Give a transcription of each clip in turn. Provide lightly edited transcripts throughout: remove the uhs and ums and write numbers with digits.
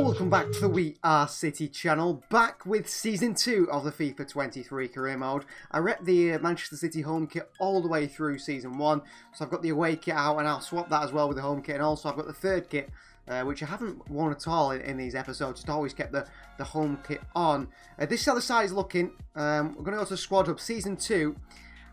welcome back to the We Are City channel, back with Season 2 of the FIFA 23 career mode. I rep the Manchester City home kit all the way through Season 1, so I've got the away kit out and I'll swap that as well with the home kit, and also I've got the third kit, which I haven't worn at all in these episodes, just always kept the home kit on. This is how the side is looking. We're going to go to Squad Hub Season 2.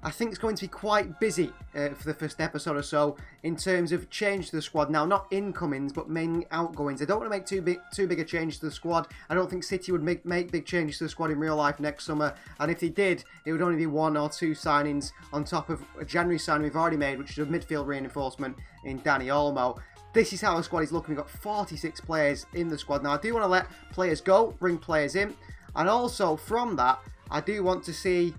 I think it's going to be quite busy for the first episode or so in terms of change to the squad. Now, not incomings, but mainly outgoings. I don't want to make too big a change to the squad. I don't think City would make big changes to the squad in real life next summer. And if they did, it would only be 1 or 2 signings on top of a January signing we've already made, which is a midfield reinforcement in Dani Olmo. This is how the squad is looking. We've got 46 players in the squad. Now, I do want to let players go, bring players in. And also, from that, I do want to see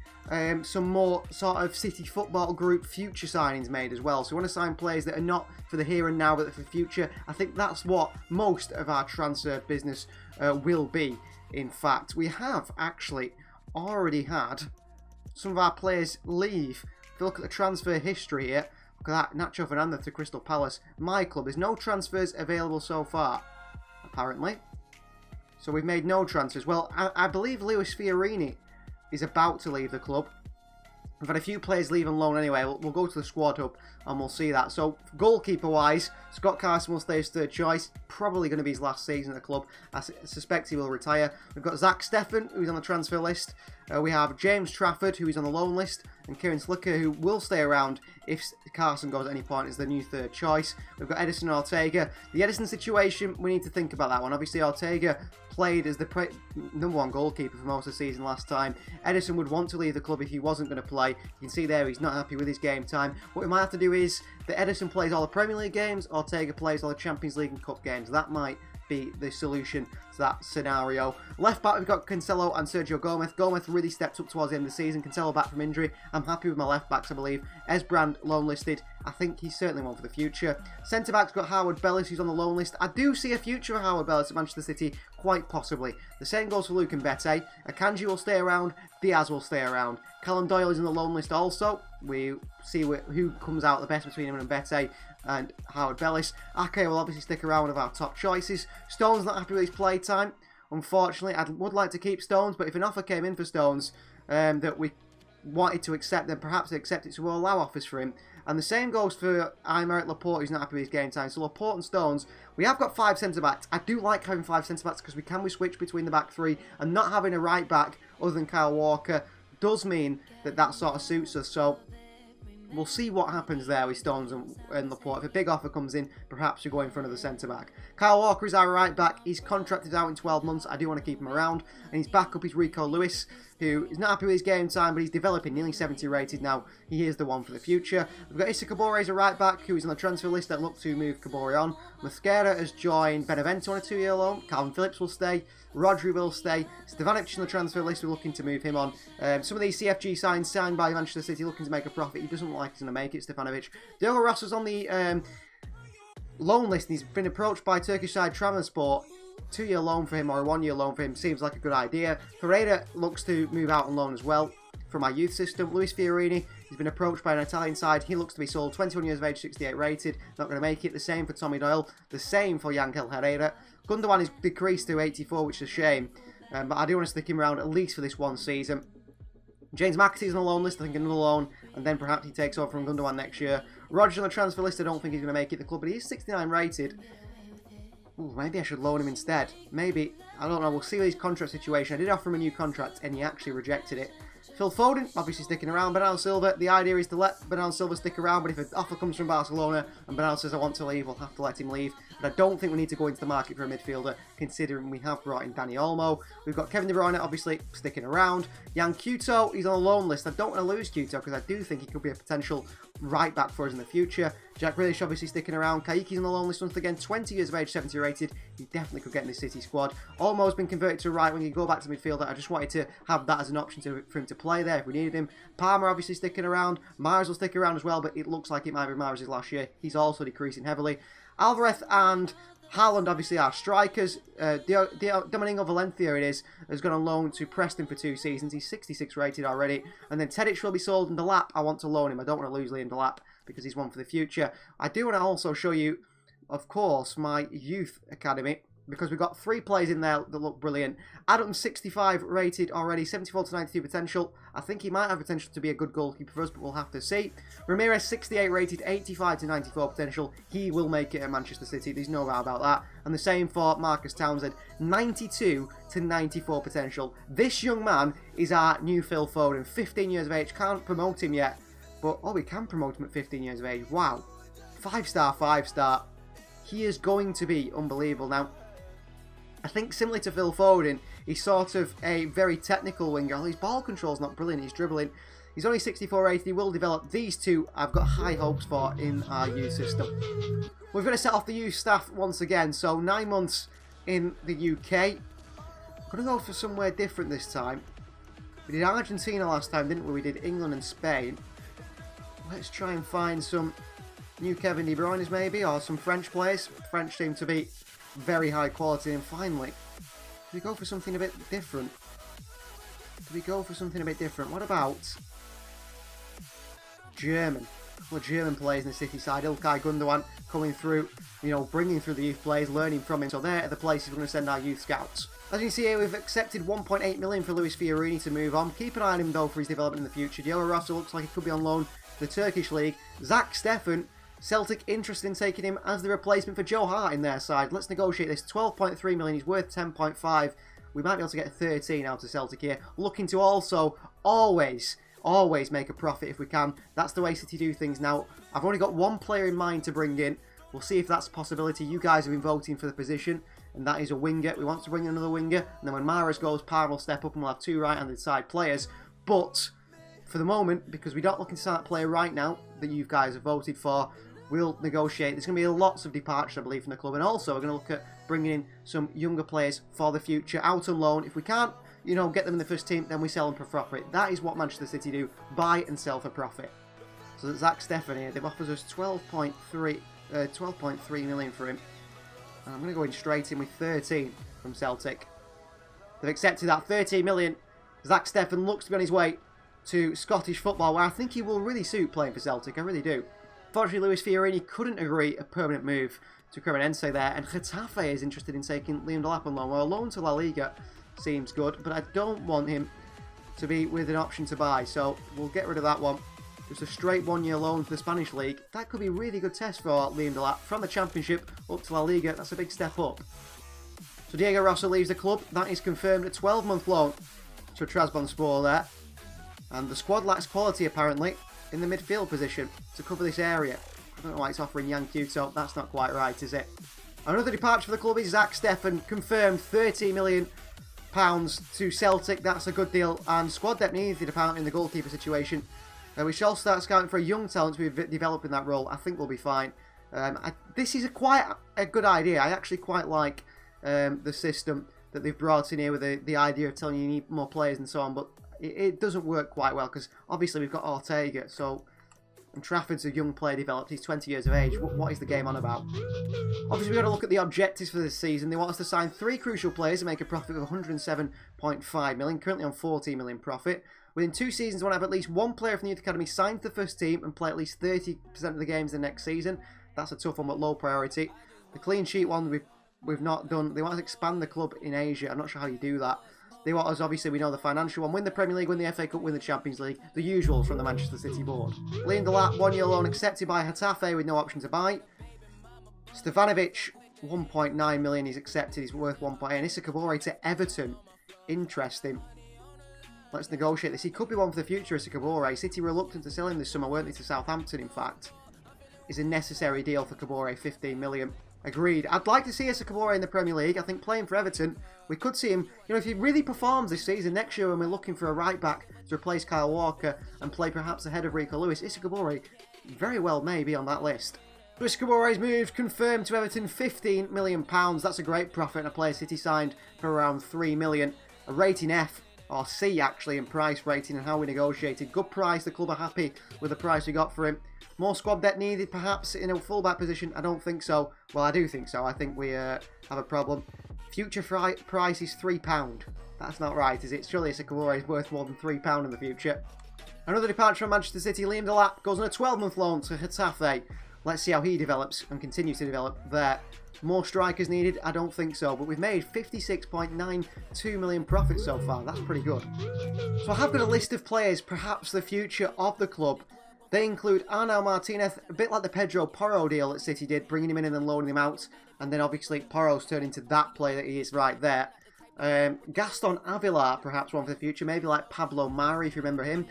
some more sort of City Football Group future signings made as well. So we want to sign players that are not for the here and now, but for the future. I think that's what most of our transfer business will be. In fact, we have actually already had some of our players leave. If you look at the transfer history here, look at that, Nacho Fernandez to Crystal Palace. My club, there's no transfers available so far, apparently. So we've made no transfers. Well, I believe Luis Fiorini is about to leave the club. We've had a few players leave on loan anyway. We'll go to the squad hub and we'll see that. So, goalkeeper-wise, Scott Carson will stay as third choice. Probably going to be his last season at the club. I suspect he will retire. We've got Zach Steffen, who's on the transfer list. We have James Trafford, who is on the loan list. And Kieran Slicker, who will stay around if Carson goes at any point, is the new third choice. We've got Edison Ortega. The Edison situation, we need to think about that one. Obviously, Ortega played as the #1 goalkeeper for most of the season last time. Edison would want to leave the club if he wasn't going to play. You can see there he's not happy with his game time. What we might have to do is that Edison plays all the Premier League games, Ortega plays all the Champions League and Cup games. That might be the solution to that scenario. Left back, we've got Cancelo and Sergio Gomez. Gomez really stepped up towards the end of the season. Cancelo back from injury. I'm happy with my left backs, I believe. Esbrand, loan listed. I think he's certainly one for the future. Centre back's got Howard Bellis, who's on the loan list. I do see a future for Howard Bellis at Manchester City, quite possibly. The same goes for Luke Mbete. Akanji will stay around. Diaz will stay around. Callum Doyle is on the loan list also. We see who comes out the best between him and Mbete and Howard Bellis. Ake will obviously stick around, one of our top choices. Stones not happy with his play time. Unfortunately, I would like to keep Stones, but if an offer came in for Stones that we wanted to accept, then perhaps they accept it, so we'll allow offers for him. And the same goes for Aymeric Laporte, who's not happy with his game time. So Laporte and Stones, we have got 5 centre-backs. I do like having 5 centre-backs because we can switch between the back 3, and not having a right back other than Kyle Walker does mean that sort of suits us. So we'll see what happens there with Stones and Laporte. If a big offer comes in, perhaps we go in for another centre-back. Kyle Walker is our right back. He's contracted out in 12 months. I do want to keep him around. And his backup is Rico Lewis, who is not happy with his game time, but he's developing, nearly 70 rated now. He is the one for the future. We've got Issa Kabore as a right back, who is on the transfer list that look to move Kabore on. Mosquera has joined Benevento on a 2-year loan. Calvin Phillips will stay. Rodri will stay. Stevanovic on the transfer list, we're looking to move him on. Some of these CFG signs signed by Manchester City looking to make a profit. He doesn't look like he's going to make it, Stefanovic. Diogo Ross was on the loan list, and he's been approached by Turkish side Trabzonspor. 2-year loan for him or a 1-year loan for him seems like a good idea. Ferreira looks to move out on loan as well from our youth system. Luis Fiorini, he's been approached by an Italian side. He looks to be sold. 21 years of age, 68 rated. Not going to make it. The same for Tommy Doyle. The same for Yankel Herrera. Gundogan is decreased to 84, which is a shame. But I do want to stick him around at least for this one season. James McAtee is on the loan list. I think another loan. And then perhaps he takes over from Gundogan next year. Roger on the transfer list. I don't think he's going to make it the club, but he is 69 rated. Ooh, maybe I should loan him instead. Maybe. I don't know. We'll see with his contract situation. I did offer him a new contract, and he actually rejected it. Phil Foden, obviously sticking around. Bernardo Silva, the idea is to let Bernardo Silva stick around, but if an offer comes from Barcelona and Bernardo says I want to leave, we'll have to let him leave. But I don't think we need to go into the market for a midfielder, considering we have brought in Dani Olmo. We've got Kevin De Bruyne, obviously, sticking around. Jan Couto, he's on a loan list. I don't want to lose Couto, because I do think he could be a potential right back for us in the future. Jack Grealish obviously sticking around. Kaiki's on the loan list once again, 20 years of age, 70 rated. He definitely could get in the City squad. Olmo's been converted to a right wing. He can go back to midfielder. I just wanted to have that as an option for him to play there if we needed him. Palmer obviously sticking around. Mars will stick around as well, but it looks like it might be Mars' last year. He's also decreasing heavily. Alvarez and Haaland obviously are strikers. Domingo Valencia has gone on loan to Preston for 2 seasons. He's 66 rated already. And then Tedic will be sold, and Delap, I want to loan him. I don't want to lose Liam Delap because he's one for the future. I do want to also show you, of course, my youth academy. because we've got 3 players in there that look brilliant. Adam's 65 rated already, 74 to 92 potential. I think he might have potential to be a good goalkeeper for us, but we'll have to see. Ramirez 68 rated, 85 to 94 potential. He will make it at Manchester City, there's no doubt about that. And the same for Marcus Townsend, 92 to 94 potential. This young man is our new Phil Foden, 15 years of age, can't promote him yet. But, oh, we can promote him at 15 years of age, wow. 5-star, 5-star. He is going to be unbelievable. Now, I think similar to Phil Foden, he's sort of a very technical winger. His ball control's not brilliant, he's dribbling. He's only 64 rated, he will develop. These two I've got high hopes for in our youth system. We're going to set off the youth staff once again, so 9 months in the UK. I'm going to go for somewhere different this time. We did Argentina last time, didn't we? We did England and Spain. Let's try and find some new Kevin De Bruyne's maybe, or some French players. French seem to be very high quality. And finally, do we go for something a bit different? What about German? Well, German players in the City side. Ilkay Gundogan coming through, you know, bringing through the youth players, learning from him. So they're the places we're going to send our youth scouts. As you can see here, we've accepted 1.8 million for Luis Fiorini to move on. Keep an eye on him though for his development in the future. Diogo Rossa looks like he could be on loan to the Turkish league. Zach Steffen, Celtic interested in taking him as the replacement for Joe Hart in their side. Let's negotiate this. 12.3 million, he's worth 10.5. We might be able to get 13 out of Celtic here. Looking to also always make a profit if we can. That's the way City do things now. I've only got 1 player in mind to bring in. We'll see if that's a possibility. You guys have been voting for the position, and that is a winger. We want to bring in another winger, and then when Mahrez goes, Parr will step up and we'll have 2 right-handed side players. But for the moment, because we're not looking to sign that player right now that you guys have voted for, we'll negotiate. There's going to be lots of departures, I believe, from the club, and also we're going to look at bringing in some younger players for the future, out on loan. If we can't, you know, get them in the first team, then we sell them for profit. That is what Manchester City do, buy and sell for profit. So that's Zach Steffen here. They've offered us 12.3 million for him. And I'm going to go in straight in with 13 from Celtic. They've accepted that 13 million. Zach Steffen looks to be on his way to Scottish football, where I think he will really suit playing for Celtic. I really do. Fortunately, Luis Fiorini couldn't agree a permanent move to Cremonense there, and Getafe is interested in taking Liam Delap on loan. Well, a loan to La Liga seems good, but I don't want him to be with an option to buy, so we'll get rid of that one. Just a straight 1-year loan to the Spanish League. That could be a really good test for Liam Delap. From the Championship up to La Liga, that's a big step up. So Diego Rossa leaves the club. That is confirmed. A 12-month loan to Trabzonspor there. And the squad lacks quality, apparently, in the midfield position to cover this area. I don't know why it's offering Jan Kuto. That's not quite right, is it? Another departure for the club is Zach Steffen. Confirmed £30 million to Celtic. That's a good deal. And squad depth needed, apparently, in the goalkeeper situation. We shall start scouting for a young talent to be developing that role. I think we'll be fine. This is quite a good idea. I actually quite like the system that they've brought in here with the idea of telling you need more players and so on. But it doesn't work quite well because obviously we've got Ortega. So and Trafford's a young player developed. He's 20 years of age. What is the game on about? Obviously, we've got to look at the objectives for this season. They want us to sign 3 crucial players and make a profit of 107.5 million. Currently on 14 million profit. Within 2 seasons, we want to have at least 1 player from the youth academy signed to the first team and play at least 30% of the games the next season. That's a tough one, but low priority. The clean sheet one we've not done. They want us to expand the club in Asia. I'm not sure how you do that. They want us, obviously, we know the financial one. Win the Premier League, win the FA Cup, win the Champions League. The usual from the Manchester City board. Liam Delap, 1-year loan accepted by Getafe with no option to buy. Stefanovic, 1.9 million. He's accepted. He's worth 1.8. And Issa Kabore to Everton. Interesting. Let's negotiate this. He could be one for the future, Issa Kabore. City reluctant to sell him this summer, weren't they, to Southampton, in fact. Is a necessary deal for Kabore, 15 million. Agreed. I'd like to see Issa Kabore in the Premier League. I think playing for Everton, we could see him, you know, if he really performs this season, next year when we're looking for a right-back to replace Kyle Walker and play perhaps ahead of Rico Lewis, Issa Kabore very well may be on that list. Issa Kabore's moved, confirmed to Everton, £15 million. That's a great profit, and a player City signed for around 3 million. A rating F, or C actually, in price rating and how we negotiated. Good price, the club are happy with the price we got for him. More squad depth needed, perhaps, in a fullback position? I don't think so. Well, I do think so. I think we have a problem. Future price is £3. That's not right, is it? Surely Issa Kabore is worth more than £3 in the future. Another departure from Manchester City. Liam Delap goes on a 12-month loan to Getafe. Let's see how he develops and continues to develop there. More strikers needed? I don't think so, but we've made 56.92 million profit so far. That's pretty good. So I have got a list of players, perhaps the future of the club. They include Arnau Martinez, a bit like the Pedro Porro deal that City did, bringing him in and then loaning him out. And then obviously Porro's turned into that player that he is right there. Gaston Avila, perhaps one for the future, maybe like Pablo Mari, if you remember him.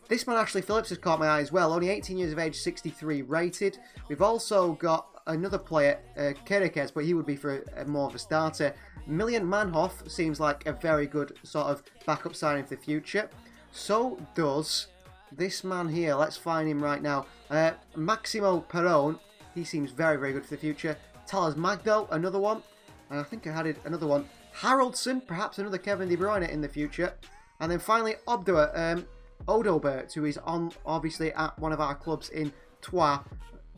This man, Ashley Phillips, has caught my eye as well. Only 18 years of age, 63 rated. We've also got another player, Kerekes, but he would be for more of a starter. Million Manhoff seems like a very good sort of backup signing for the future. So does this man here. Let's find him right now. Maximo Perron. He seems very, very good for the future. Talas Magdo, another one. And I think I added another one. Haraldson, perhaps another Kevin De Bruyne in the future. And then finally, Odobert, who is on, obviously, at one of our clubs in Troyes.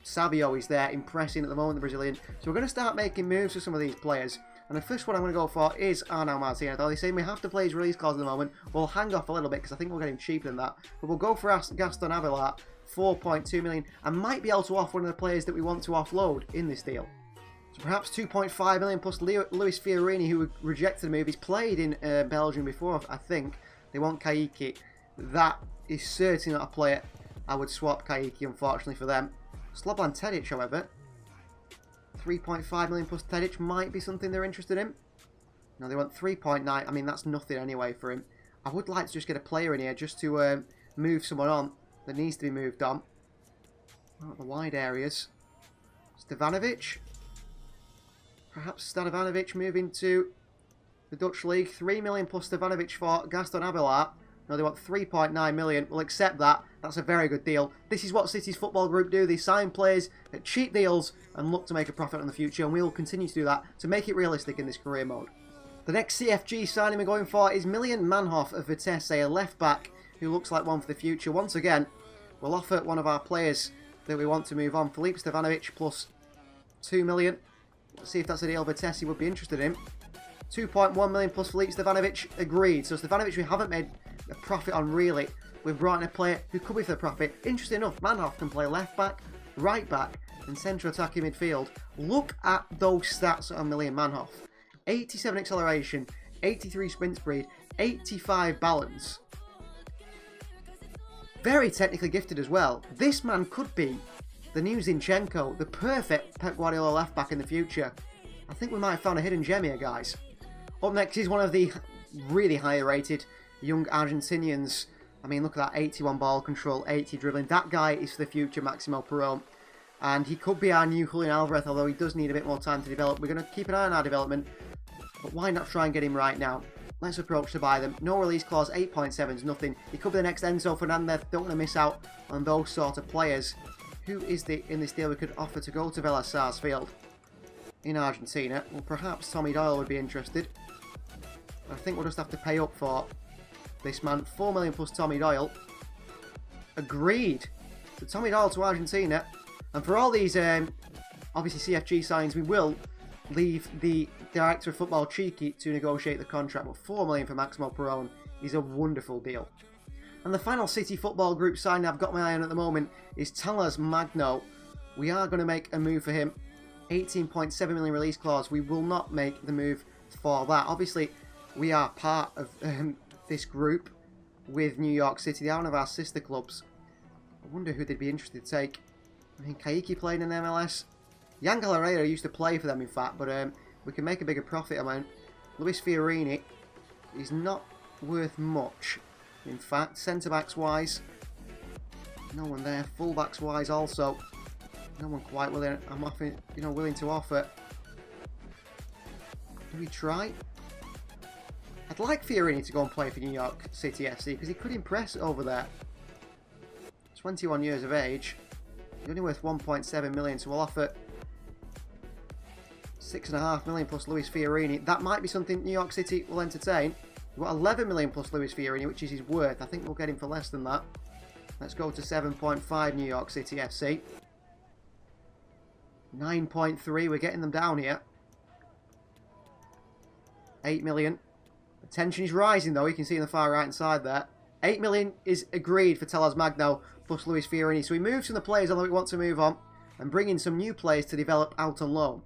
Savio is there, impressing at the moment, the Brazilian. So we're going to start making moves for some of these players. And the first one I'm going to go for is Arnau Martinez. They're saying we have to play his release clause at the moment. We'll hang off a little bit because I think we'll get him cheaper than that. But we'll go for Gaston Avila, 4.2 million. And might be able to offer one of the players that we want to offload in this deal. So perhaps 2.5 million plus Luis Fiorini, who rejected the move. He's played in Belgium before, I think. They want Kaiki. That is certainly not a player I would swap Kaiki, unfortunately, for them. Slobodan Tedic, however, 3.5 million plus Tedic might be something they're interested in. No, they want 3.9. I mean, that's nothing anyway for him. I would like to just get a player in here just to move someone on that needs to be moved on. Not the wide areas. Stevanovic. Perhaps Stevanovic moving to the Dutch League. 3 million plus Stevanovic for Gaston Avila. No, they want 3.9 million. We'll accept that. That's a very good deal. This is what City's football group do. They sign players at cheap deals and look to make a profit in the future. And we will continue to do that to make it realistic in this career mode. The next CFG signing we're going for is Million Manhoff of Vitesse, a left back who looks like one for the future. Once again, we'll offer one of our players that we want to move on. Filip Stevanovic plus 2 million. Let's see if that's a deal Vitesse would be interested in. 2.1 million plus Filip Stevanovic. Agreed. So Stevanovic we haven't made a profit on really. We've brought in a player who could be for the profit. Interesting enough, Manhoff can play left back, right back and central attacking midfield. Look at those stats on Million Manhoff. 87 acceleration, 83 sprint speed, 85 balance. Very technically gifted as well. This man could be the new Zinchenko, the perfect Pep Guardiola left back in the future. I think we might have found a hidden gem here, guys. Up next is one of the really higher rated young Argentinians. I mean, look at that, 81 ball control, 80 dribbling. That guy is for the future, Maximo Perron. And he could be our new Julian Alvarez, although he does need a bit more time to develop. We're going to keep an eye on our development, but why not try and get him right now? Let's approach to buy them. No release clause, 8.7 is nothing. He could be the next Enzo Fernandez. Don't want to miss out on those sort of players. Who is in this deal we could offer to go to Vélez Sarsfield in Argentina? Well, perhaps Tommy Doyle would be interested. I think we'll just have to pay up for this man. 4 million plus Tommy Doyle. Agreed. So Tommy Doyle to Argentina. And for all these, obviously CFG signs, we will leave the director of football cheeky to negotiate the contract. But 4 million for Maximo Perron is a wonderful deal. And the final City football group sign I've got my eye on at the moment is Talas Magno. We are going to make a move for him. 18.7 million release clause. We will not make the move for that. Obviously, we are part of this group with New York City. They are one of our sister clubs. I wonder who they'd be interested to take. I mean, Kaiki played in MLS. Yangel Herrera used to play for them, in fact, but we can make a bigger profit amount. Luis Fiorini is not worth much, in fact. Centre-backs wise, no one there. Full-backs wise also, no one quite willing. I'm offering, willing to offer. Do we try? I'd like Fiorini to go and play for New York City FC because he could impress over there. 21 years of age. He's only worth 1.7 million, so we'll offer 6.5 million plus Luis Fiorini. That might be something New York City will entertain. We've got 11 million plus Luis Fiorini, which is his worth. I think we'll get him for less than that. Let's go to 7.5 New York City FC. 9.3, we're getting them down here. 8 million. The tension is rising though, you can see in the far right hand side there. 8 million is agreed for Talas Magno plus Luis Fiorini. So we move from the players on that we want to move on. and bring in some new players to develop out on loan.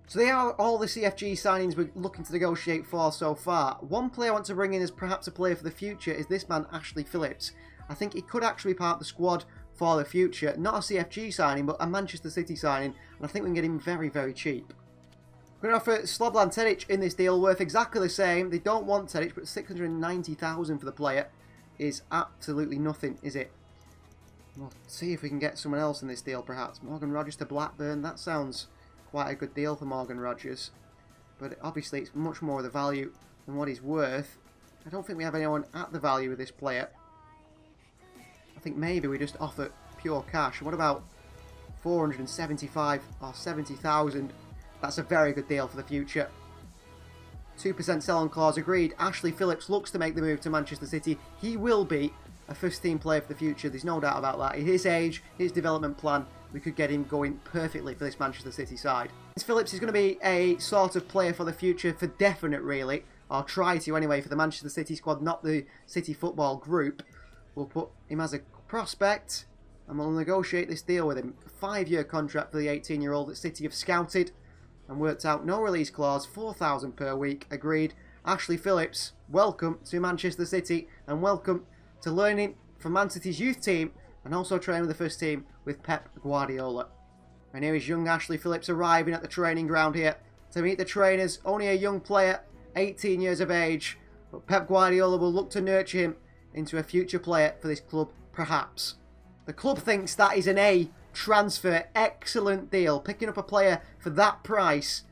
So they are all the CFG signings we're looking to negotiate for so far. One player I want to bring in as perhaps a player for the future is this man, Ashley Phillips. I think he could actually be part of the squad for the future. Not a CFG signing, but a Manchester City signing, and I think we can get him very, very cheap. We're going to offer Slobodan Tedic in this deal, worth exactly the same. They don't want Tedic, but 690,000 for the player is absolutely nothing, is it? We'll see if we can get someone else in this deal, perhaps. Morgan Rogers to Blackburn. That sounds quite a good deal for Morgan Rogers. But obviously, it's much more of the value than what he's worth. I don't think we have anyone at the value of this player. I think maybe we just offer pure cash. What about 475 or 70,000? That's a very good deal for the future. 2% sell-on clause agreed. Ashley Phillips looks to make the move to Manchester City. He will be a first-team player for the future. There's no doubt about that. At his age, his development plan, we could get him going perfectly for this Manchester City side. Phillips is going to be a sort of player for the future, for definite, really. Or try to, anyway, for the Manchester City squad, not the City football group. We'll put him as a prospect, and we'll negotiate this deal with him. A 5-year contract for the 18-year-old that City have scouted and worked out. No release clause, $4,000 per week, agreed. Ashley Phillips, welcome to Manchester City, and welcome to learning from Man City's youth team, and also training with the first team with Pep Guardiola. And here is young Ashley Phillips arriving at the training ground here to meet the trainers. Only a young player, 18 years of age, but Pep Guardiola will look to nurture him into a future player for this club, perhaps. The club thinks that is an A transfer. Excellent deal. Picking up a player for that price.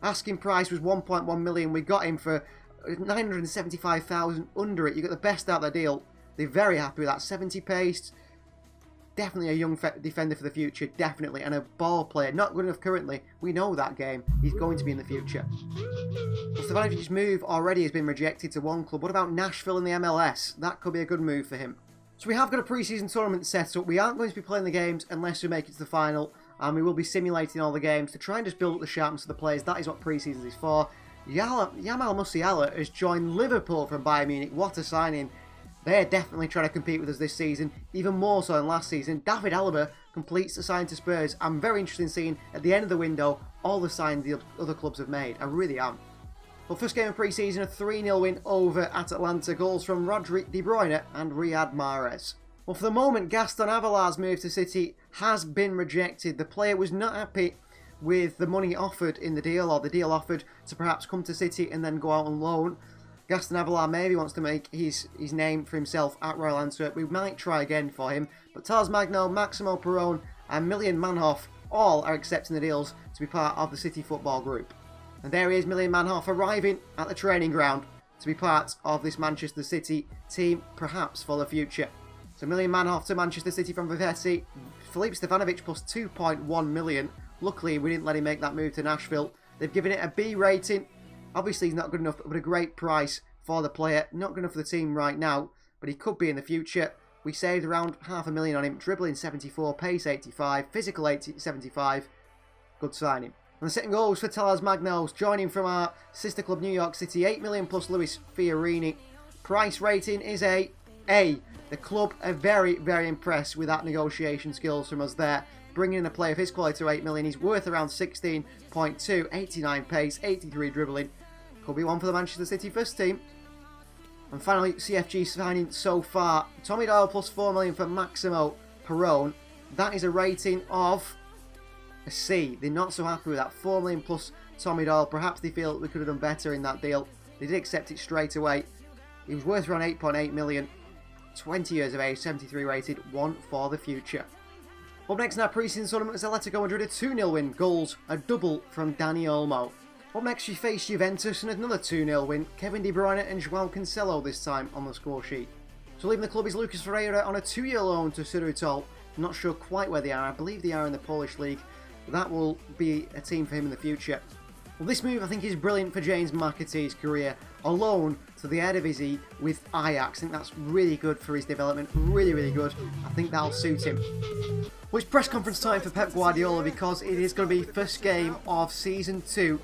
Asking price was 1.1 million. We got him for 975,000 under it. You got the best out of the deal. They're very happy with that. 70 pace. Definitely a young defender for the future. Definitely. And a ball player. Not good enough currently. We know that game. He's going to be in the future. Stevanovic's move already has been rejected to one club. What about Nashville in the MLS? That could be a good move for him. So we have got a pre-season tournament set up. We aren't going to be playing the games unless we make it to the final. And we will be simulating all the games to try and just build up the sharpness of the players. That is what pre-season is for. Yamal Musiala has joined Liverpool from Bayern Munich. What a signing. They're definitely trying to compete with us this season, even more so than last season. David Alaba completes the sign to Spurs. I'm very interested in seeing, at the end of the window, all the signs the other clubs have made. I really am. Well, first game of pre-season, a 3-0 win over at Atlanta. Goals from Rodri, De Bruyne and Riyad Mahrez. Well, for the moment, Gaston Avalar's move to City has been rejected. The player was not happy with the money offered in the deal, or the deal offered to perhaps come to City and then go out on loan. Gaston Avalar maybe wants to make his name for himself at Royal Antwerp. We might try again for him. But Tars Magno, Maximo Perrone and Milian Manhoff all are accepting the deals to be part of the City football group. And there he is, Milian Manhoff, arriving at the training ground to be part of this Manchester City team, perhaps for the future. So Milian Manhoff to Manchester City from Vivesi. Filip Stevanovic plus 2.1 million. Luckily, we didn't let him make that move to Nashville. They've given it a B rating. Obviously, he's not good enough, but a great price for the player. Not good enough for the team right now, but he could be in the future. We saved around $500,000 on him. Dribbling 74, pace 85, physical 75. Good signing. And the second goal was for Talas Magnos, joining from our sister club New York City. 8 million plus Luis Fiorini. Price rating is a A. The club are very, very impressed with that negotiation skills from us there. Bringing in a player of his quality to 8 million. He's worth around 16.2, 89 pace, 83 dribbling. Could be one for the Manchester City first team. And finally, CFG signing so far. Tommy Doyle plus 4 million for Maximo Perrone. That is a rating of a C. They're not so happy with that. 4 million plus Tommy Doyle. Perhaps they feel that we could have done better in that deal. They did accept it straight away. He was worth around 8.8 million. 20 years of age, 73 rated. One for the future. Up next in our pre-season tournament is Atletico Madrid, a 2-0 win. Goals, a double from Dani Olmo. Up next, we face Juventus and another 2-0 win. Kevin De Bruyne and João Cancelo this time on the score sheet. So leaving the club is Lucas Ferreira on a 2-year loan to Sudurtol. Not sure quite where they are. I believe they are in the Polish league. That will be a team for him in the future. Well, this move I think is brilliant for James McAtee's career. A loan to the Eredivisie with Ajax. I think that's really good for his development. Really, really good. I think that'll suit him. Well, it's press conference time for Pep Guardiola because it is going to be first game of Season 2.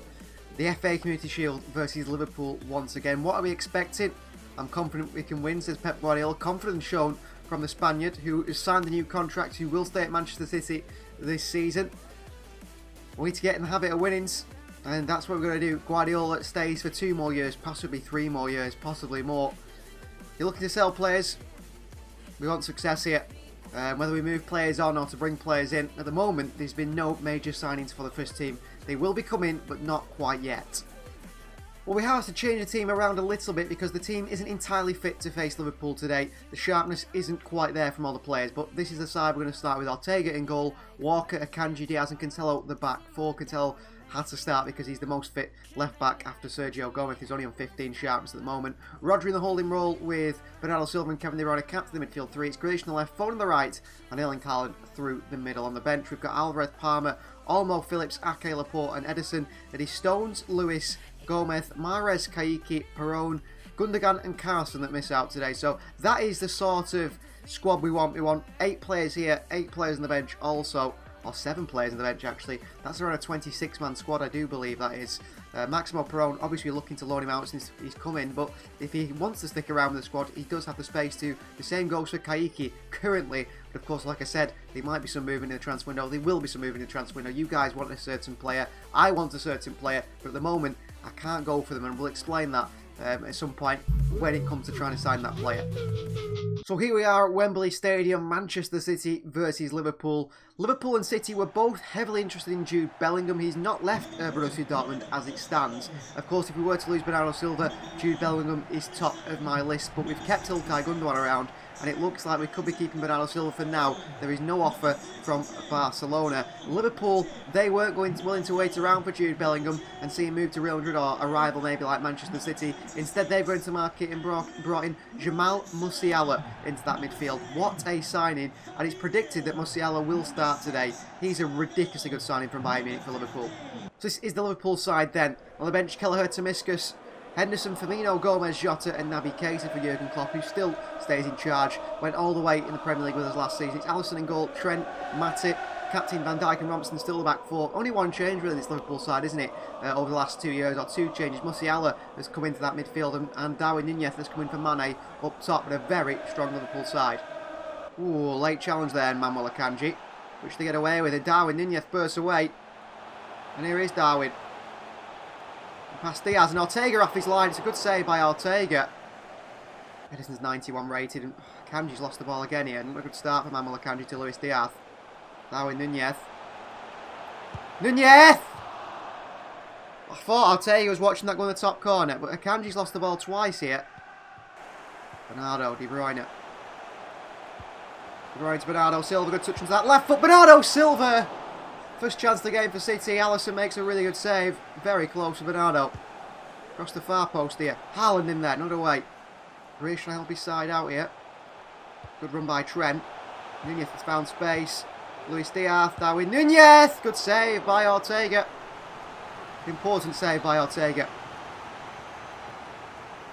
The FA Community Shield versus Liverpool once again. What are we expecting? I'm confident we can win, says Pep Guardiola. Confidence shown from the Spaniard, who has signed a new contract, who will stay at Manchester City this season. We need to get in the habit of winnings, and that's what we're going to do. Guardiola stays for 2 more years, possibly 3 more years, possibly more. You're looking to sell players. We want success here. Whether we move players on or to bring players in, at the moment there's been no major signings for the first team. They will be coming, but not quite yet. Well, we have to change the team around a little bit because the team isn't entirely fit to face Liverpool today. The sharpness isn't quite there from all the players, but this is the side we're going to start with. Ortega in goal, Walker, Akanji, Diaz and Cancelo at the back. 4 Cancelo had to start because he's the most fit left back after Sergio Gomez, who's only on 15 sharpness at the moment. Rodri in the holding role with Bernardo Silva and Kevin De Bruyne captain the midfield 3. It's Grealish on the left, Foden on the right, and Erling Haaland through the middle. On the bench, we've got Alvarez, Palmer, Olmo, Phillips, Ake, Laporte and Ederson. It is Stones, Lewis, Gomez, Mahrez, Kayiki, Perone, Gundogan and Carson that miss out today. So that is the sort of squad we want. We want 8 players here, 8 players on the bench also, or 7 players on the bench actually. That's around a 26-man squad, I do believe that is. Maximo Perone, obviously looking to loan him out since he's come in, but if he wants to stick around with the squad, he does have the space to. The same goes for Kayiki currently, but of course, like I said, there might be some movement in the transfer window. There will be some movement in the transfer window. You guys want a certain player, I want a certain player, but at the moment, I can't go for them, and we'll explain that at some point when it comes to trying to sign that player. So here we are at Wembley Stadium, Manchester City versus Liverpool. Liverpool and City were both heavily interested in Jude Bellingham. He's not left Borussia Dortmund as it stands. Of course, if we were to lose Bernardo Silva, Jude Bellingham is top of my list, but we've kept Ilkay Gundogan around, and it looks like we could be keeping Bernardo Silva for now. There is no offer from Barcelona. Liverpool, they weren't willing to wait around for Jude Bellingham and see him move to Real Madrid or a rival maybe like Manchester City. Instead, they've gone to market and brought in Jamal Musiala into that midfield. What a signing, and it's predicted that Musiala will start today. He's a ridiculously good signing from Bayern Munich for Liverpool. So this is the Liverpool side then. On the bench, Kelleher, Tomiskas, Henderson, Firmino, Gomez, Jota and Naby Keita for Jurgen Klopp, who still stays in charge. Went all the way in the Premier League with us last season. It's Alisson in goal, Trent, Matip, captain Van Dijk and Robinson still the back 4. Only one change really this Liverpool side, isn't it? Over the last 2 years, or 2 changes. Musiala has come into that midfield and Darwin Nunez has come in for Mane up top, but a very strong Liverpool side. Ooh, late challenge there, Manuel Akanji, which they get away with. And Darwin Nunez bursts away. And here is Darwin. Past Diaz and Ortega off his line. It's a good save by Ortega. Edison's 91 rated and Akanji's lost the ball again here. Not a good start for Manuel Akanji to Luis Diaz. Darwin Nunez. Nunez! I thought Ortega was watching that go in the top corner, but Akanji's lost the ball twice here. Bernardo, De Bruyne. De Bruyne to Bernardo Silva. Good touch into that left foot. Bernardo Silva! First chance of the game for City. Alisson makes a really good save. Very close to Bernardo. Across the far post here. Haaland in there, not away. Grealish trying to help his side out here. Good run by Trent. Nunez has found space. Luis Diaz, Darwin Nunez. Good save by Ortega. Important save by Ortega.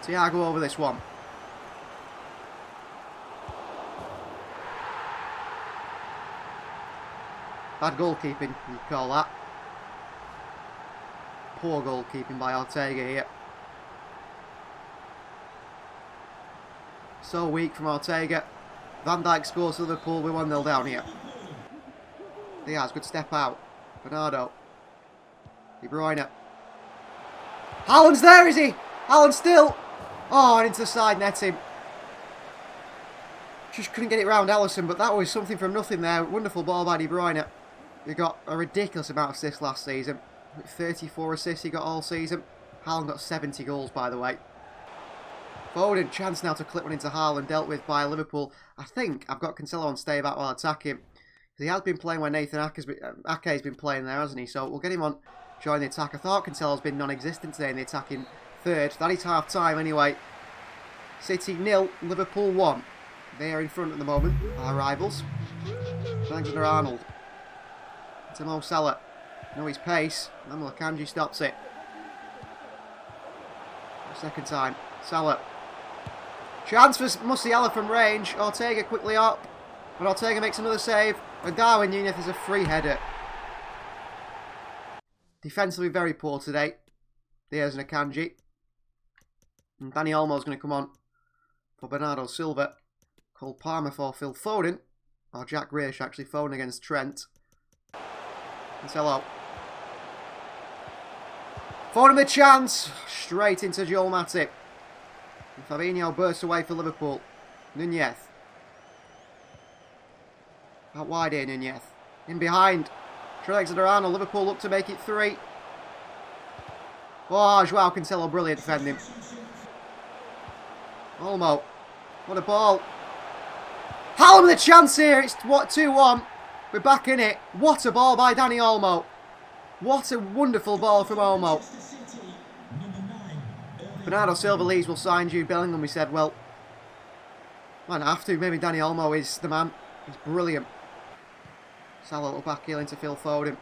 Thiago over this one. Bad goalkeeping, you call that. Poor goalkeeping by Ortega here. So weak from Ortega. Van Dijk scores to Liverpool. We're 1-0 down here. Diaz, good step out. Bernardo. De Bruyne. Haaland's there, is he? Haaland still. Oh, and into the side netting. Just couldn't get it round Alisson, but that was something from nothing there. Wonderful ball by De Bruyne. He got a ridiculous amount of assists last season. 34 assists he got all season. Haaland got 70 goals, by the way. Foden, chance now to clip one into Haaland, dealt with by Liverpool. I think I've got Cancelo on stay back while attacking. He has been playing where Nathan Ake's been playing there, hasn't he? So we'll get him on, join the attack. I thought Cancelo's been non-existent today in the attacking third. That is half time anyway. City 0, Liverpool 1. They are in front at the moment, our rivals. Alexander-Arnold. To Mo Salah. No, his pace. Manuel Akanji stops it. Second time. Salah. Chance for Musiala from range. Ortega quickly up. And Ortega makes another save. And Darwin Nunez is a free header. Defensively very poor today. Diaz and Akanji. And Danny Olmo's going to come on for Bernardo Silva. Cole Palmer for Phil Foden. Or Jack Grealish, actually. Foden against Trent. Cancelo. Foden the chance. Straight into Joel Matip. And Fabinho bursts away for Liverpool. Nunez. Out wide here, Nunez. In behind. Alexander-Arnold. Liverpool look to make it 3. Oh, Joao Cancelo, brilliant defending. Olmo. What a ball. Haaland the chance here. It's what, 2-1. We're back in it. What a ball by Dani Olmo. What a wonderful ball from Olmo. Bernardo Silva leaves, will sign Jude Bellingham. We said, well, might not have to. Maybe Dani Olmo is the man. He's brilliant. Salah will back heel into Phil Foden.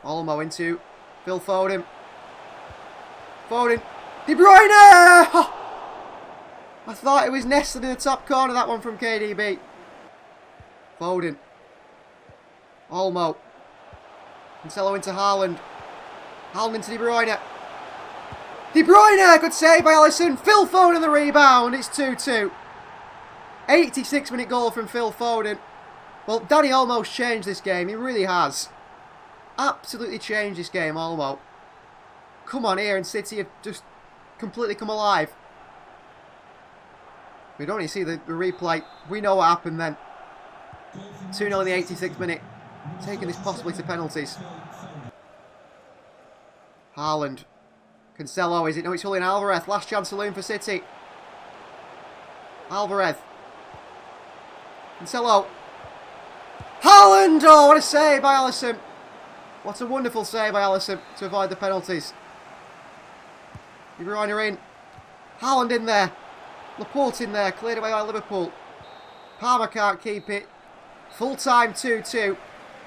Olmo into Phil Foden. Foden. De Bruyne! Oh! I thought it was nestled in the top corner, that one from KDB. Foden. Olmo. Cancelo into Haaland. Haaland into De Bruyne. De Bruyne! Good save by Alisson. Phil Foden the rebound. It's 2-2. 86-minute goal from Phil Foden. Well, Dani Olmo's changed this game. He really has. Absolutely changed this game, Olmo. Come on here, and City have just completely come alive. We don't need to see the replay. We know what happened then. 2-0 in the 86th minute. Taking this possibly to penalties. Haaland. Cancelo, is it? No, it's Julian Alvarez. Last chance saloon for City. Alvarez. Cancelo. Haaland! Oh, what a save by Alisson. What a wonderful save by Alisson to avoid the penalties. De Bruyne in. Haaland in there. Laporte in there. Cleared away by Liverpool. Palmer can't keep it. Full time 2-2.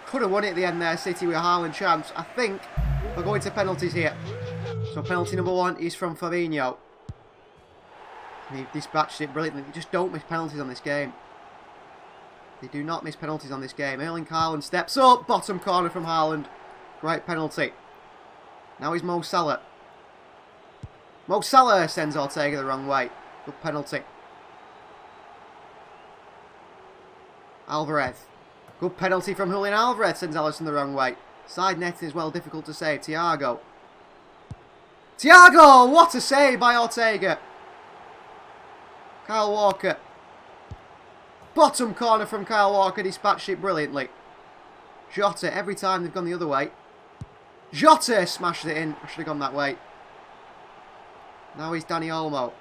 Could have won it at the end there, City, with a Haaland chance. I think we're going to penalties here. So penalty number 1 is from Fabinho. He dispatched it brilliantly. They just don't miss penalties on this game. They do not miss penalties on this game. Erling Haaland steps up. Bottom corner from Haaland. Great penalty. Now is Mo Salah. Mo Salah sends Ortega the wrong way. Good penalty. Alvarez. Good penalty from Julian Alvarez. Sends Alisson the wrong way. Side netting as well. Difficult to save. Thiago. Thiago! What a save by Ortega. Kyle Walker. Bottom corner from Kyle Walker. Dispatched it brilliantly. Jota. Every time they've gone the other way. Jota smashed it in. I should have gone that way. Now he's Dani Olmo.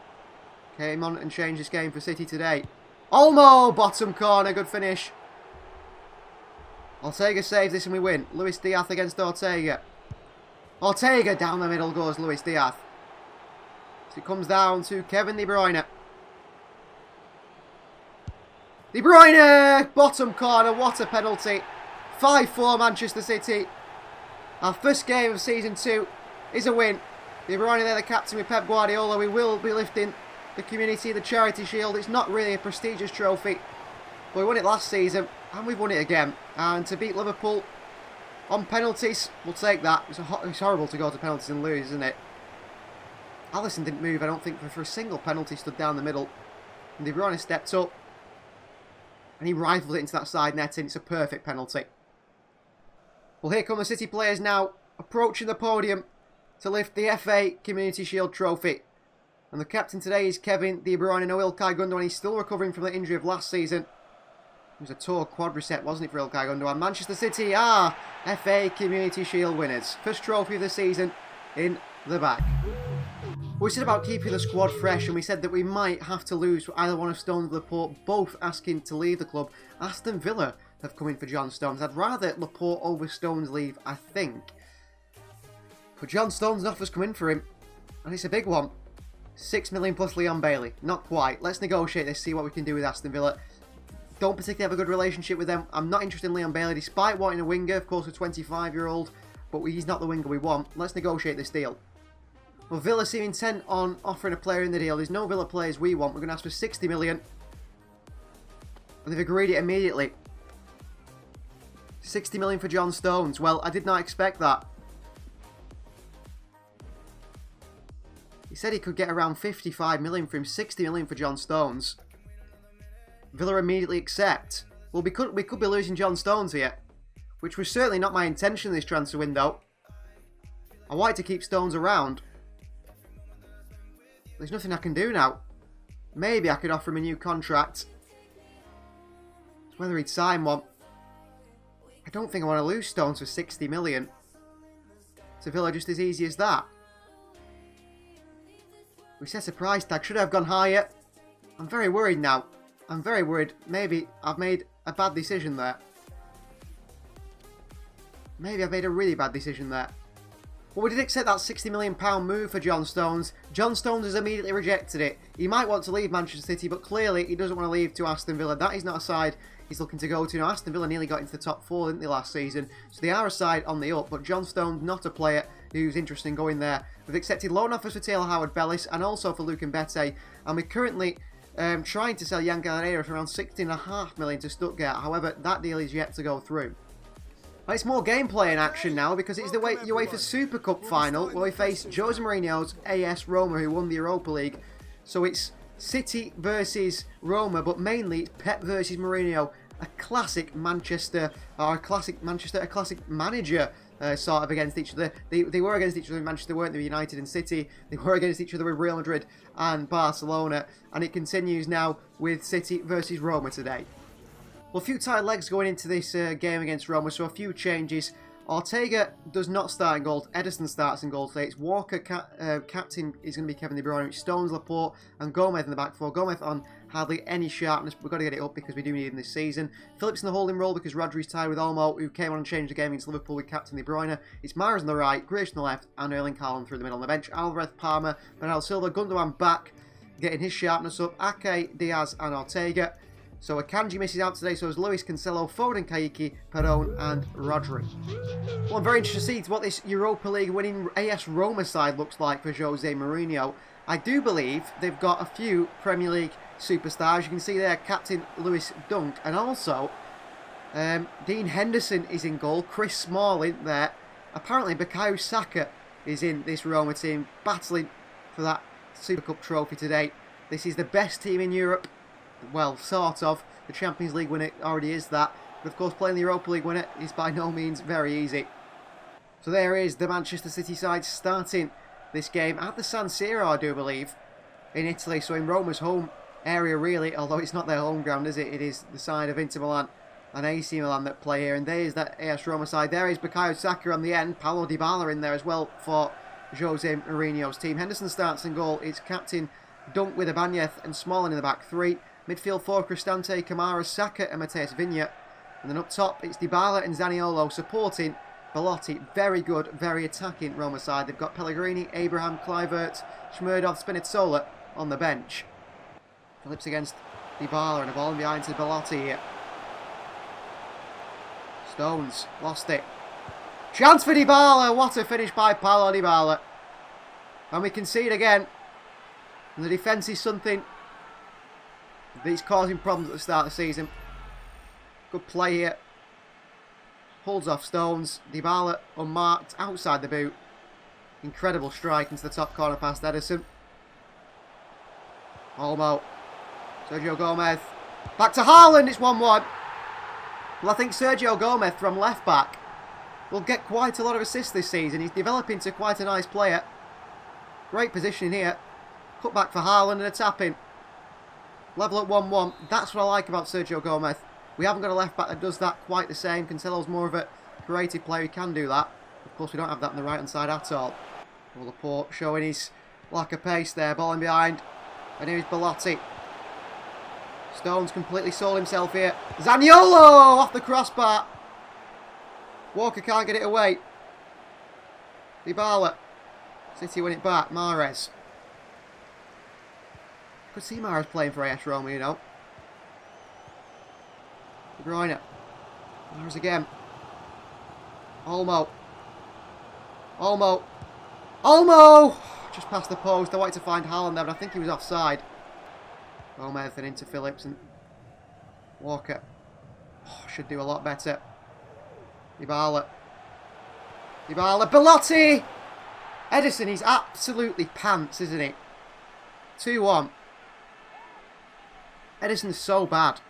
Came on and changed this game for City today. Olmo! Bottom corner. Good finish. Ortega saves this and we win. Luis Diaz against Ortega. Ortega down the middle goes Luis Diaz. So it comes down to Kevin De Bruyne. De Bruyne! Bottom corner. What a penalty. 5-4 Manchester City. Our first game of Season 2 is a win. De Bruyne there, the captain with Pep Guardiola. We will be lifting the community, the charity shield. It's not really a prestigious trophy. But we won it last season and we've won it again. And to beat Liverpool on penalties, we'll take that. It's horrible to go to penalties and lose, isn't it? Alisson didn't move, I don't think, for a single penalty. Stood down the middle. And De Bruyne stepped up. And he rifled it into that side netting. It's a perfect penalty. Well, here come the City players now, approaching the podium to lift the FA Community Shield trophy. And the captain today is Kevin De Bruyne. No Ilkay Gundogan. He's still recovering from the injury of last season. It was a torn quadricep, wasn't it, for Ilkay Gundogan? Manchester City are FA Community Shield winners. First trophy of the season in the bag. We said about keeping the squad fresh, and we said that we might have to lose either one of Stones or Laporte, both asking to leave the club. Aston Villa have come in for John Stones. I'd rather Laporte over Stones leave, I think. But John Stones' offer's come in for him, and it's a big one. 6 million plus Leon Bailey. Not quite. Let's negotiate this, see what we can do with Aston Villa. Don't particularly have a good relationship with them. I'm not interested in Leon Bailey, despite wanting a winger, of course, a 25-year-old, but he's not the winger we want. Let's negotiate this deal. Well, Villa seem intent on offering a player in the deal. There's no Villa players we want. We're going to ask for 60 million. And they've agreed it immediately. 60 million for John Stones. Well, I did not expect that. He said he could get around 55 million for him. 60 million for John Stones. Villa immediately accept. Well, we could be losing John Stones here, which was certainly not my intention in this transfer window. I wanted to keep Stones around. There's nothing I can do now. Maybe I could offer him a new contract. It's whether he'd sign one. I don't think I want to lose Stones for 60 million. To Villa just as easy as that. We set a price tag. Should I have gone higher? I'm very worried now. I'm very worried. Maybe I've made a bad decision there. Maybe I've made a really bad decision there. Well, we did accept that £60 million move for John Stones. John Stones has immediately rejected it. He might want to leave Manchester City, but clearly he doesn't want to leave to Aston Villa. That is not a side he's looking to go to. Now, Aston Villa nearly got into the top 4, didn't they, last season? So they are a side on the up, but John Stones, not a player who's interested in going there. We've accepted loan offers for Taylor Howard-Bellis and also for Luke Mbete, and we're currently trying to sell Jan Galera for around £16.5 million to Stuttgart. However, that deal is yet to go through. It's more gameplay in action now because it's the UEFA Super Cup final where we face Jose Mourinho's AS Roma, who won the Europa League. So it's City versus Roma, but mainly it's Pep versus Mourinho, a classic Manchester manager sort of against each other. They were against each other in Manchester, weren't they? United and City. They were against each other with Real Madrid and Barcelona, and it continues now with City versus Roma today. Well, a few tight legs going into this game against Roma, so a few changes. Ortega does not start in goal. Ederson starts in goal today. It's Walker, captain is going to be Kevin De Bruyne. It's Stones, Laporte and Gomez in the back four. Gomez on hardly any sharpness. We've got to get it up because we do need him this season. Phillips in the holding role because Rodri's tied with Olmo, who came on and changed the game against Liverpool with captain De Bruyne. It's Mahrez on the right, Grealish on the left, and Erling Haaland through the middle on the bench. Alvarez, Palmer, Bernardo Silva, Gundogan back, getting his sharpness up. Ake, Diaz and Ortega. So Akanji misses out today, so is Luis, Cancelo, Foden, Kaiki, Perón and Rodri. Well, I'm very interested to see what this Europa League winning AS Roma side looks like for Jose Mourinho. I do believe they've got a few Premier League superstars. You can see there captain Lewis Dunk, and also Dean Henderson is in goal, Chris Smalling there. Apparently Bukayo Saka is in this Roma team, battling for that Super Cup trophy today. This is the best team in Europe. Well, sort of. The Champions League winner already is that. But of course, playing the Europa League winner is by no means very easy. So there is the Manchester City side starting this game at the San Siro, I do believe, in Italy. So in Roma's home area, really, although it's not their home ground, is it? It is the side of Inter Milan and AC Milan that play here. And there is that AS Roma side. There is Bukayo Saka on the end. Paulo Dybala in there as well for Jose Mourinho's team. Henderson starts in goal. It's captain Dunk with Ibanez and Smalling in the back three. Midfield four, Cristante, Kamara, Saka and Mateus Vinha. And then up top, it's Dybala and Zaniolo supporting Belotti. Very good, very attacking Roma side. They've got Pellegrini, Abraham, Kluivert, Shmurdov, Spinazzola on the bench. Phillips against Dybala and a ball in behind to Belotti here. Stones, lost it. Chance for Dybala. What a finish by Paulo Dybala. And we concede again. And the defence is something that's causing problems at the start of the season. Good play here. Pulls off Stones. Dybala unmarked outside the boot. Incredible strike into the top corner past Ederson. Olmo. Sergio Gomez. Back to Haaland. It's 1-1. Well, I think Sergio Gomez from left back will get quite a lot of assists this season. He's developing to quite a nice player. Great positioning here. Cut back for Haaland and a tap in. Level at 1-1. That's what I like about Sergio Gomez. We haven't got a left back that does that quite the same. Cancelo's more of a creative player who can do that. Of course, we don't have that on the right hand side at all. Well, Laporte showing his lack of pace there. Ball in behind. And here's Belotti. Stones completely sold himself here. Zaniolo off the crossbar. Walker can't get it away. Dybala. City win it back. Mahrez. Could see Mahrez playing for AS Roma, you know. De Bruyne. Mahrez again. Olmo. Olmo. Olmo! Just past the post. I wanted to find Haaland there, but I think he was offside. Gomez then into Phillips and Walker. Oh, should do a lot better. Dybala. Dybala. Belotti! Ederson, he's absolutely pants, isn't he? 2-1. Edison's so bad.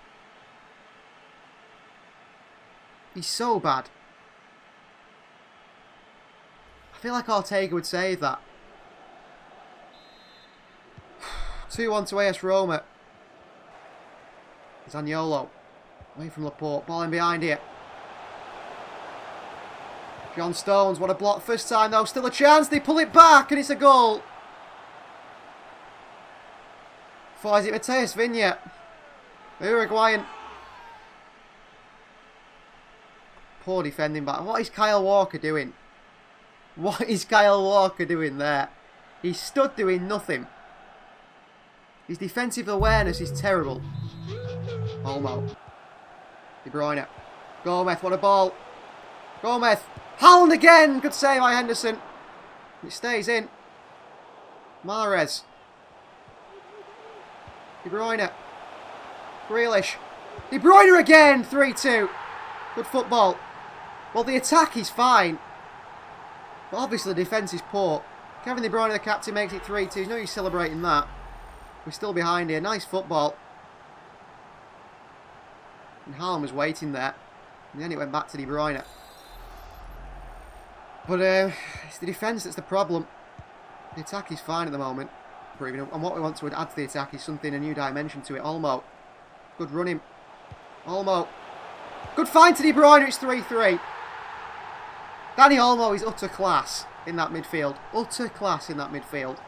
He's so bad. I feel like Ortega would save that. 2-1 to AS Roma. Zaniolo. Away from Laporte. Ball in behind here. John Stones. What a block. First time though. Still a chance. They pull it back and it's a goal. For is it Mateus Viña? Uruguayan. Poor defending back. What is Kyle Walker doing? What is Kyle Walker doing there? He stood doing nothing. His defensive awareness is terrible. Olmo. De Bruyne. Gomez, what a ball. Gomez. Haaland again. Good save by Henderson. It stays in. Mahrez. De Bruyne. Grealish. De Bruyne again. 3-2. Good football. Well, the attack is fine. But obviously the defence is poor. Kevin De Bruyne, the captain, makes it 3-2. There's no use celebrating that. We're still behind here. Nice football. And Haaland was waiting there. And then it went back to De Bruyne. But it's the defence that's the problem. The attack is fine at the moment. And what we want to add to the attack is something, a new dimension to it. Olmo. Good running. Olmo. Good find to De Bruyne. It's 3-3. Danny Olmo is utter class in that midfield. Utter class in that midfield.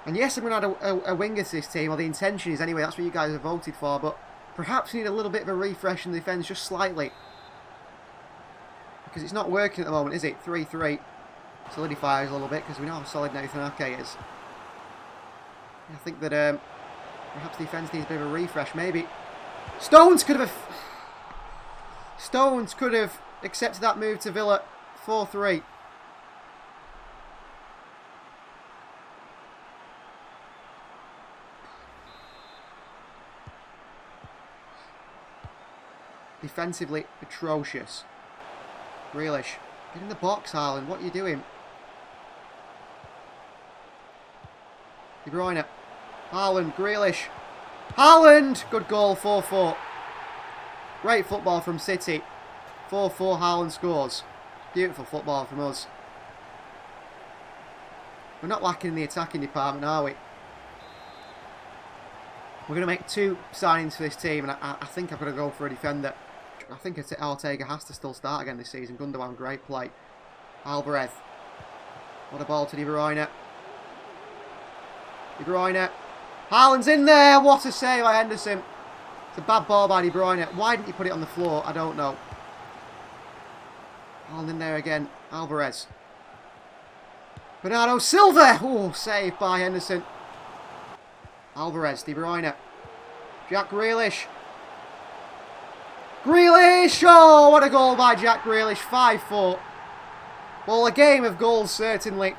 And yes, I'm going to add a winger to this team, or the intention is anyway, that's what you guys have voted for, but perhaps we need a little bit of a refresh in the defence, just slightly. Because it's not working at the moment, is it? 3-3 solidifies a little bit, because we know how solid Nathan Ake is. I think that perhaps the defence needs a bit of a refresh, maybe. Stones could have accepted that move to Villa. 4-3. Defensively atrocious. Grealish. Get in the box, Haaland. What are you doing? De Bruyne. Haaland. Grealish. Haaland! Good goal. 4-4. Great football from City. 4-4. Haaland scores. Beautiful football from us. We're not lacking in the attacking department, are we? We're going to make 2 signings for this team, and I think I've got to go for a defender. I think Ortega has to still start again this season. Gundogan, great play. Alvarez. What a ball to De Bruyne. De Bruyne. Haaland's in there. What a save by Henderson. It's a bad ball by De Bruyne. Why didn't he put it on the floor? I don't know. Haaland in there again. Alvarez. Bernardo Silva. Oh, save by Henderson. Alvarez. De Bruyne. Jack Grealish. Grealish! Oh, what a goal by Jack Grealish. 5-4. Well, a game of goals, certainly.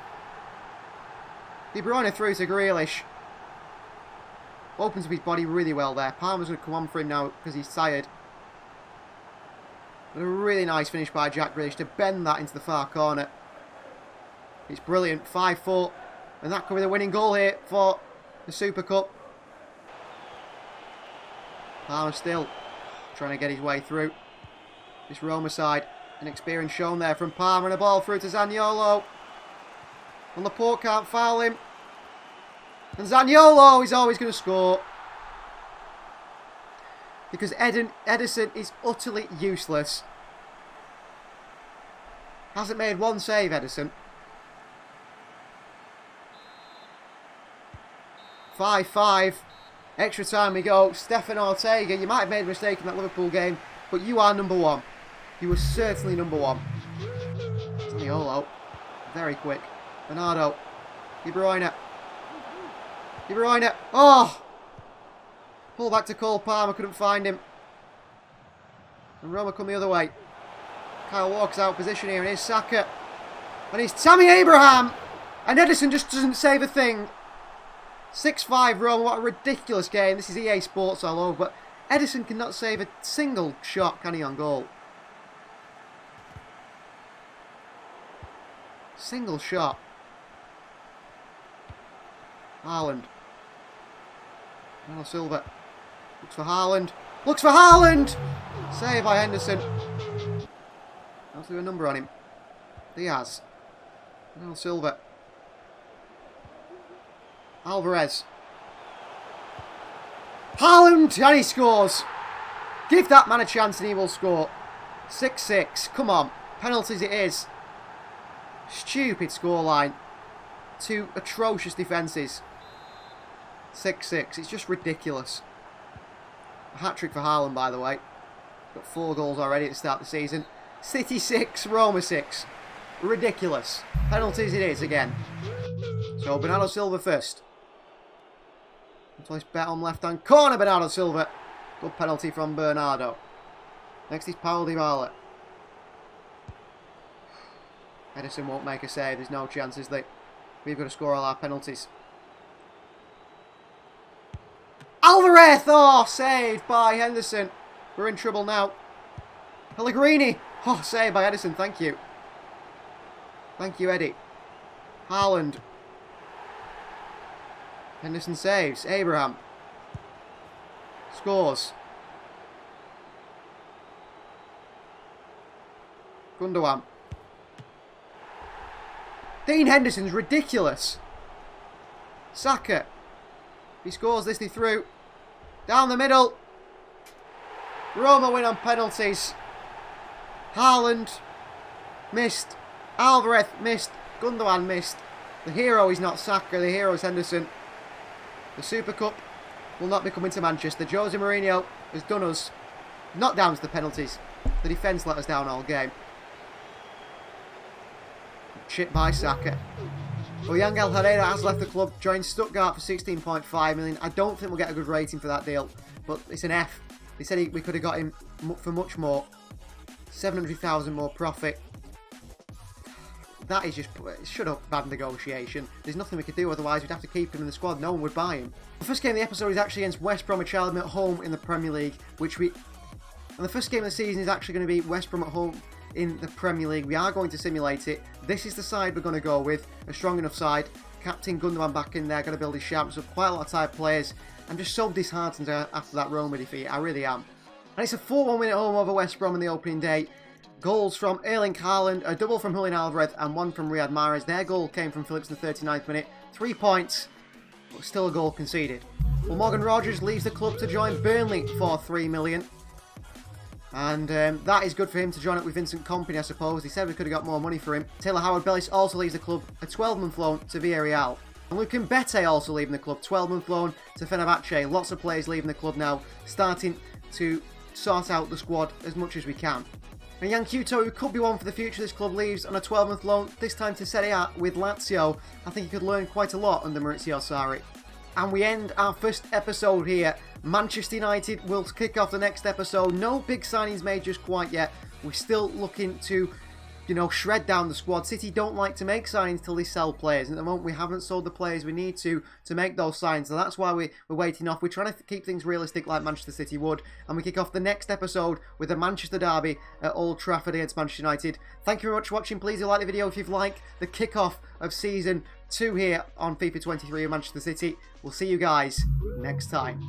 De Bruyne through to Grealish. Opens up his body really well there. Palmer's going to come on for him now because he's tired. But a really nice finish by Jack Grealish to bend that into the far corner. It's brilliant. 5-4. And that could be the winning goal here for the Super Cup. Palmer still trying to get his way through. This Roma side. An experience shown there from Palmer, and a ball through to Zaniolo. And Laporte can't foul him. And Zaniolo is always going to score. Because Edison is utterly useless. Hasn't made one save, Edison. 5-5. Extra time we go. Stefan Ortega, you might have made a mistake in that Liverpool game, but you are number 1. You were certainly number 1. Zaniolo. Very quick. Bernardo. De Bruyne. De Bruyne. Oh! Pull back to Cole Palmer. Couldn't find him. And Roma come the other way. Kyle Walker's out of position here. And here's Saka. And he's Tammy Abraham. And Edison just doesn't save a thing. 6-5 Roma. What a ridiculous game. This is EA Sports all over. But Edison cannot save a single shot, can he, on goal? Single shot. Haaland. Bernardo Silva. Looks for Haaland. Looks for Haaland! Save by Henderson. How's there a number on him? Diaz. Bernardo Silva. Alvarez. Haaland! And he scores! Give that man a chance and he will score. 6-6. Come on. Penalties it is. Stupid scoreline. Two atrocious defences. 6-6. It's just ridiculous. A hat-trick for Haaland, by the way. Got 4 goals already at the start of the season. City 6, Roma 6. Ridiculous. Penalties it is again. So Bernardo Silva first. Until it's bet on left-hand corner, Bernardo Silva. Good penalty from Bernardo. Next is Paulo Dybala. Edison won't make a save. There's no chances that we've got to score all our penalties. Alvarez! Oh, saved by Henderson. We're in trouble now. Pellegrini! Oh, saved by Edison. Thank you. Thank you, Eddie. Haaland. Henderson saves. Abraham. Scores. Gundogan. Dean Henderson's ridiculous. Saka. He scores this, he through. Down the middle. Roma win on penalties. Haaland missed. Alvarez missed. Gundogan missed. The hero is not Saka, the hero is Henderson. The Super Cup will not be coming to Manchester. Jose Mourinho has done us. Not down to the penalties. The defence let us down all game. Chipped by Saka. Well, Yangel Herrera has left the club, joined Stuttgart for 16.5 million. I don't think we'll get a good rating for that deal, but it's an F. They said we could have got him for much more. 700,000 more profit. That is just... Shut up, bad negotiation. There's nothing we could do, otherwise we'd have to keep him in the squad. No one would buy him. The first game of the episode is actually against West Bromwich Albion at home in the Premier League, and the first game of the season is actually going to be West Brom at home in the Premier League. We are going to simulate it. This is the side we're going to go with. A strong enough side. Captain Gundogan back in there. Going to build his sharps up. Quite a lot of tired players. I'm just so disheartened after that Roma defeat. I really am. And it's a 4-1 win at home over West Brom on the opening day. Goals from Erling Haaland, a double from Julian Alvarez, and one from Riyad Mahrez. Their goal came from Phillips in the 39th minute. 3 points, but still a goal conceded. Well, Morgan Rogers leaves the club to join Burnley for 3 million. And that is good for him to join up with Vincent Kompany, I suppose. He said we could have got more money for him. Taylor Howard-Bellis also leaves the club, a 12-month loan to Villarreal. And Luke Mbete also leaving the club, 12-month loan to Fenerbahce. Lots of players leaving the club now, starting to sort out the squad as much as we can. And Yan Kuto, who could be one for the future, this club leaves on a 12-month loan, this time to Serie A with Lazio. I think he could learn quite a lot under Maurizio Sarri. And we end our first episode here. Manchester United will kick off the next episode. No big signings made just quite yet. We're still looking to, shred down the squad. City don't like to make signings till they sell players. At the moment, we haven't sold the players we need to make those signs. So that's why we're waiting off. We're trying to keep things realistic like Manchester City would. And we kick off the next episode with the Manchester derby at Old Trafford against Manchester United. Thank you very much for watching. Please do like the video if you've liked the kick-off of Season 2 here on FIFA 23 of Manchester City. We'll see you guys next time.